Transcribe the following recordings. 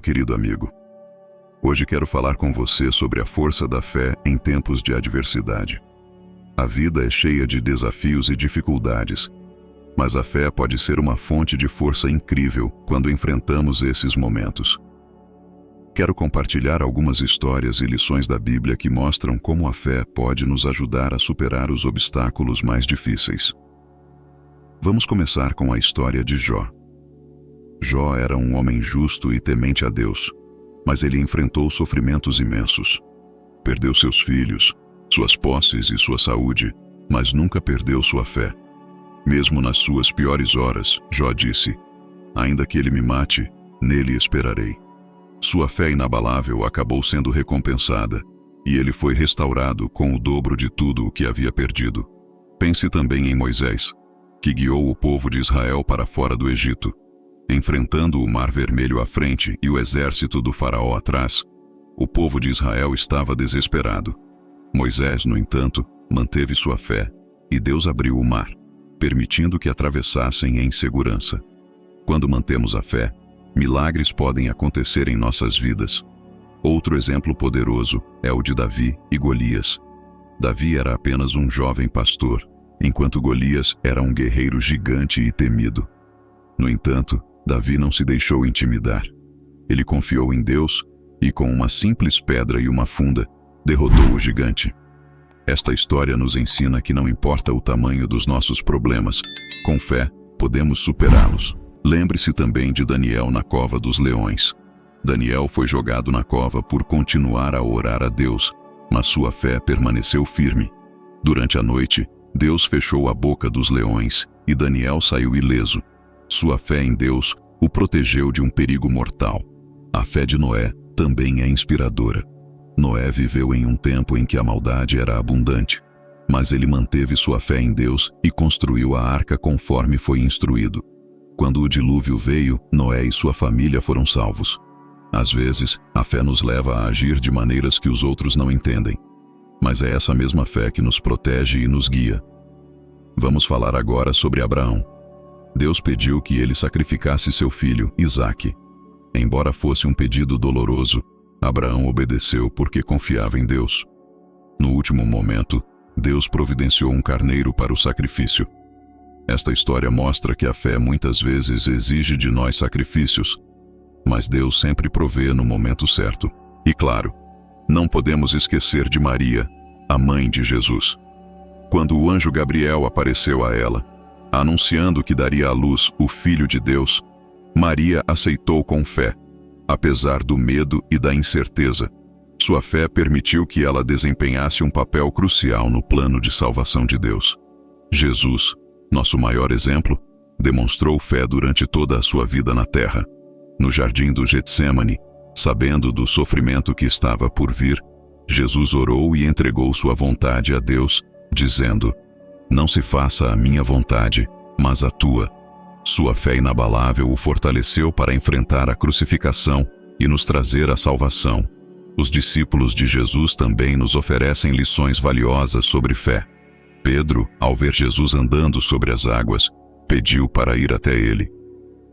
querido amigo. Hoje quero falar com você sobre a força da fé em tempos de adversidade. A vida é cheia de desafios e dificuldades, mas a fé pode ser uma fonte de força incrível quando enfrentamos esses momentos. Quero compartilhar algumas histórias e lições da Bíblia que mostram como a fé pode nos ajudar a superar os obstáculos mais difíceis. Vamos começar com a história de Jó. Jó era um homem justo e temente a Deus, mas ele enfrentou sofrimentos imensos. Perdeu seus filhos, suas posses e sua saúde, mas nunca perdeu sua fé. Mesmo nas suas piores horas, Jó disse: "Ainda que ele me mate, nele esperarei." Sua fé inabalável acabou sendo recompensada, e ele foi restaurado com o dobro de tudo o que havia perdido. Pense também em Moisés, que guiou o povo de Israel para fora do Egito. Enfrentando o Mar Vermelho à frente e o exército do faraó atrás, o povo de Israel estava desesperado. Moisés, no entanto, manteve sua fé, e Deus abriu o mar, permitindo que atravessassem em segurança. Quando mantemos a fé, milagres podem acontecer em nossas vidas. Outro exemplo poderoso é o de Davi e Golias. Davi era apenas um jovem pastor, enquanto Golias era um guerreiro gigante e temido. No entanto, Davi não se deixou intimidar. Ele confiou em Deus e, com uma simples pedra e uma funda, derrotou o gigante. Esta história nos ensina que não importa o tamanho dos nossos problemas, com fé podemos superá-los. Lembre-se também de Daniel na cova dos leões. Daniel foi jogado na cova por continuar a orar a Deus, mas sua fé permaneceu firme. Durante a noite, Deus fechou a boca dos leões e Daniel saiu ileso. Sua fé em Deus o protegeu de um perigo mortal. A fé de Noé também é inspiradora. Noé viveu em um tempo em que a maldade era abundante, mas ele manteve sua fé em Deus e construiu a arca conforme foi instruído. Quando o dilúvio veio, Noé e sua família foram salvos. Às vezes, a fé nos leva a agir de maneiras que os outros não entendem, mas é essa mesma fé que nos protege e nos guia. Vamos falar agora sobre Abraão. Deus pediu que ele sacrificasse seu filho, Isaque. Embora fosse um pedido doloroso, Abraão obedeceu porque confiava em Deus. No último momento, Deus providenciou um carneiro para o sacrifício. Esta história mostra que a fé muitas vezes exige de nós sacrifícios, mas Deus sempre provê no momento certo. E claro, não podemos esquecer de Maria, a mãe de Jesus. Quando o anjo Gabriel apareceu a ela, anunciando que daria à luz o Filho de Deus, Maria aceitou com fé, apesar do medo e da incerteza. Sua fé permitiu que ela desempenhasse um papel crucial no plano de salvação de Deus. Jesus, nosso maior exemplo, demonstrou fé durante toda a sua vida na terra. No jardim do Getsêmani, sabendo do sofrimento que estava por vir, Jesus orou e entregou sua vontade a Deus, dizendo: "Não se faça a minha vontade, mas a tua." Sua fé inabalável o fortaleceu para enfrentar a crucificação e nos trazer a salvação. Os discípulos de Jesus também nos oferecem lições valiosas sobre fé. Pedro, ao ver Jesus andando sobre as águas, pediu para ir até ele.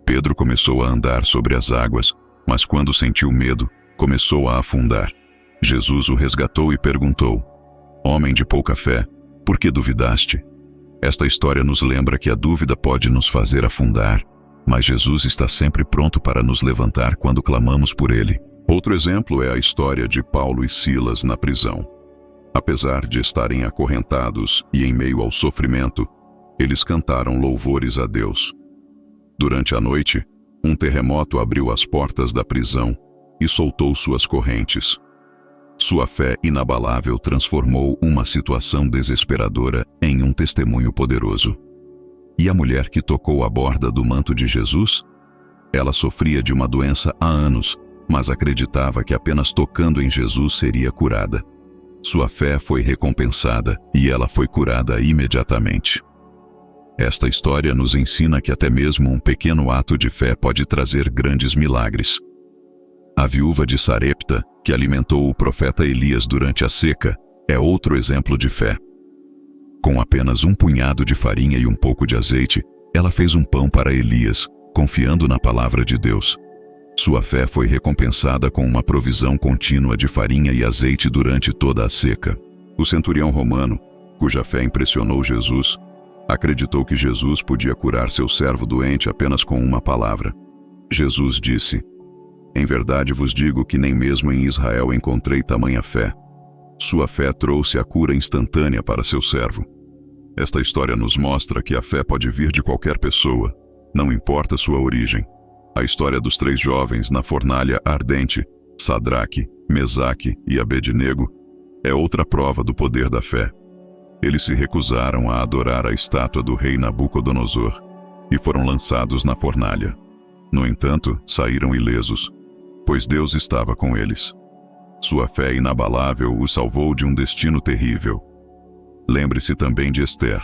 Pedro começou a andar sobre as águas, mas quando sentiu medo, começou a afundar. Jesus o resgatou e perguntou: "Homem de pouca fé, por que duvidaste?" Esta história nos lembra que a dúvida pode nos fazer afundar, mas Jesus está sempre pronto para nos levantar quando clamamos por Ele. Outro exemplo é a história de Paulo e Silas na prisão. Apesar de estarem acorrentados e em meio ao sofrimento, eles cantaram louvores a Deus. Durante a noite, um terremoto abriu as portas da prisão e soltou suas correntes. Sua fé inabalável transformou uma situação desesperadora em um testemunho poderoso. E a mulher que tocou a borda do manto de Jesus? Ela sofria de uma doença há anos, mas acreditava que apenas tocando em Jesus seria curada. Sua fé foi recompensada e ela foi curada imediatamente. Esta história nos ensina que até mesmo um pequeno ato de fé pode trazer grandes milagres. A viúva de Sarepta, que alimentou o profeta Elias durante a seca, é outro exemplo de fé. Com apenas um punhado de farinha e um pouco de azeite, ela fez um pão para Elias, confiando na palavra de Deus. Sua fé foi recompensada com uma provisão contínua de farinha e azeite durante toda a seca. O centurião romano, cuja fé impressionou Jesus, acreditou que Jesus podia curar seu servo doente apenas com uma palavra. Jesus disse: "Em verdade vos digo que nem mesmo em Israel encontrei tamanha fé." Sua fé trouxe a cura instantânea para seu servo. Esta história nos mostra que a fé pode vir de qualquer pessoa, não importa sua origem. A história dos 3 jovens na fornalha ardente, Sadraque, Mesaque e Abednego, é outra prova do poder da fé. Eles se recusaram a adorar a estátua do rei Nabucodonosor e foram lançados na fornalha. No entanto, saíram ilesos, pois Deus estava com eles. Sua fé inabalável os salvou de um destino terrível. Lembre-se também de Ester,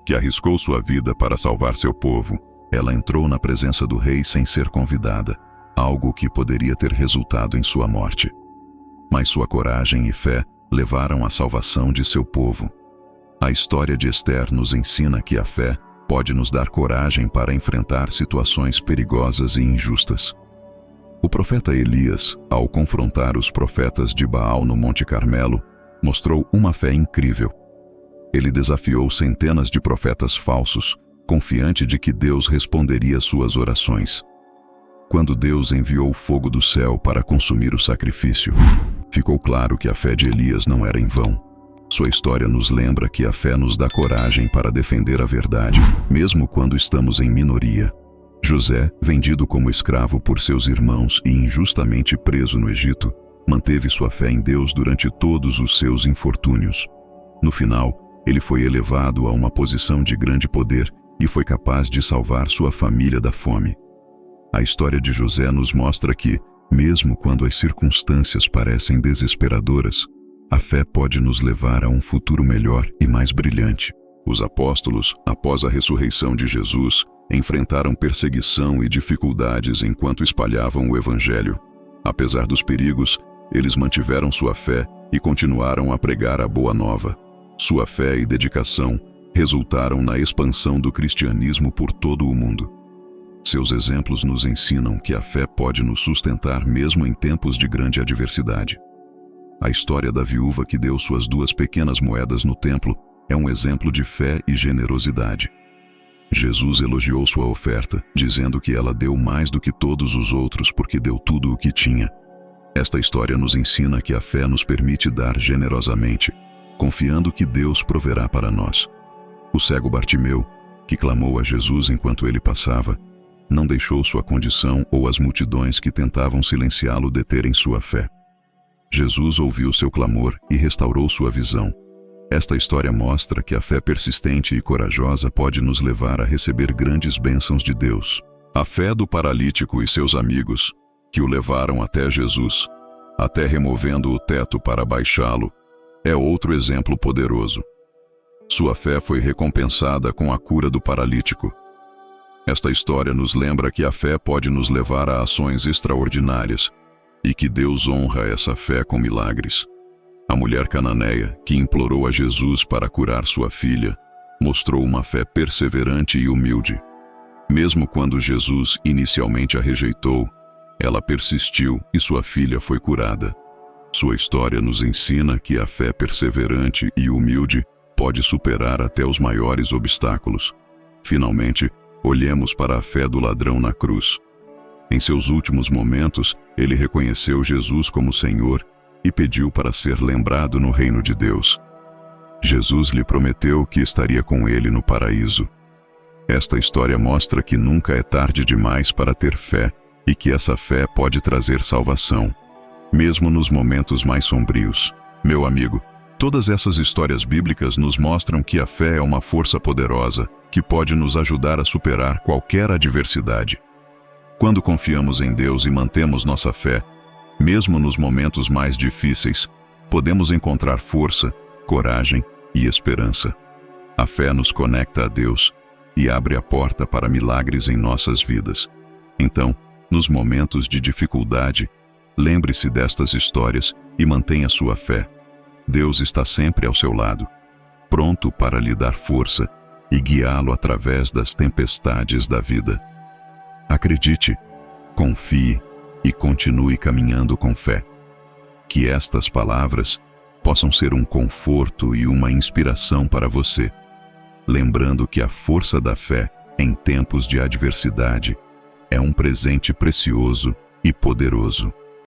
que arriscou sua vida para salvar seu povo. Ela entrou na presença do rei sem ser convidada, algo que poderia ter resultado em sua morte. Mas sua coragem e fé levaram à salvação de seu povo. A história de Ester nos ensina que a fé pode nos dar coragem para enfrentar situações perigosas e injustas. O profeta Elias, ao confrontar os profetas de Baal no Monte Carmelo, mostrou uma fé incrível. Ele desafiou centenas de profetas falsos, confiante de que Deus responderia suas orações. Quando Deus enviou o fogo do céu para consumir o sacrifício, ficou claro que a fé de Elias não era em vão. Sua história nos lembra que a fé nos dá coragem para defender a verdade, mesmo quando estamos em minoria. José, vendido como escravo por seus irmãos e injustamente preso no Egito, manteve sua fé em Deus durante todos os seus infortúnios. No final, ele foi elevado a uma posição de grande poder e foi capaz de salvar sua família da fome. A história de José nos mostra que, mesmo quando as circunstâncias parecem desesperadoras, a fé pode nos levar a um futuro melhor e mais brilhante. Os apóstolos, após a ressurreição de Jesus, enfrentaram perseguição e dificuldades enquanto espalhavam o Evangelho. Apesar dos perigos, eles mantiveram sua fé e continuaram a pregar a boa nova. Sua fé e dedicação resultaram na expansão do cristianismo por todo o mundo. Seus exemplos nos ensinam que a fé pode nos sustentar mesmo em tempos de grande adversidade. A história da viúva que deu suas 2 pequenas moedas no templo é um exemplo de fé e generosidade. Jesus elogiou sua oferta, dizendo que ela deu mais do que todos os outros porque deu tudo o que tinha. Esta história nos ensina que a fé nos permite dar generosamente, confiando que Deus proverá para nós. O cego Bartimeu, que clamou a Jesus enquanto ele passava, não deixou sua condição ou as multidões que tentavam silenciá-lo deterem sua fé. Jesus ouviu seu clamor e restaurou sua visão. Esta história mostra que a fé persistente e corajosa pode nos levar a receber grandes bênçãos de Deus. A fé do paralítico e seus amigos, que o levaram até Jesus, até removendo o teto para baixá-lo, é outro exemplo poderoso. Sua fé foi recompensada com a cura do paralítico. Esta história nos lembra que a fé pode nos levar a ações extraordinárias e que Deus honra essa fé com milagres. A mulher cananeia, que implorou a Jesus para curar sua filha, mostrou uma fé perseverante e humilde. Mesmo quando Jesus inicialmente a rejeitou, ela persistiu e sua filha foi curada. Sua história nos ensina que a fé perseverante e humilde pode superar até os maiores obstáculos. Finalmente, olhemos para a fé do ladrão na cruz. Em seus últimos momentos, ele reconheceu Jesus como Senhor e pediu para ser lembrado no reino de Deus. Jesus lhe prometeu que estaria com ele no paraíso. Esta história mostra que nunca é tarde demais para ter fé e que essa fé pode trazer salvação, mesmo nos momentos mais sombrios. Meu amigo, todas essas histórias bíblicas nos mostram que a fé é uma força poderosa que pode nos ajudar a superar qualquer adversidade. Quando confiamos em Deus e mantemos nossa fé, mesmo nos momentos mais difíceis, podemos encontrar força, coragem e esperança. A fé nos conecta a Deus e abre a porta para milagres em nossas vidas. Então, nos momentos de dificuldade, lembre-se destas histórias e mantenha sua fé. Deus está sempre ao seu lado, pronto para lhe dar força e guiá-lo através das tempestades da vida. Acredite, confie e continue caminhando com fé. Que estas palavras possam ser um conforto e uma inspiração para você, lembrando que a força da fé em tempos de adversidade é um presente precioso e poderoso.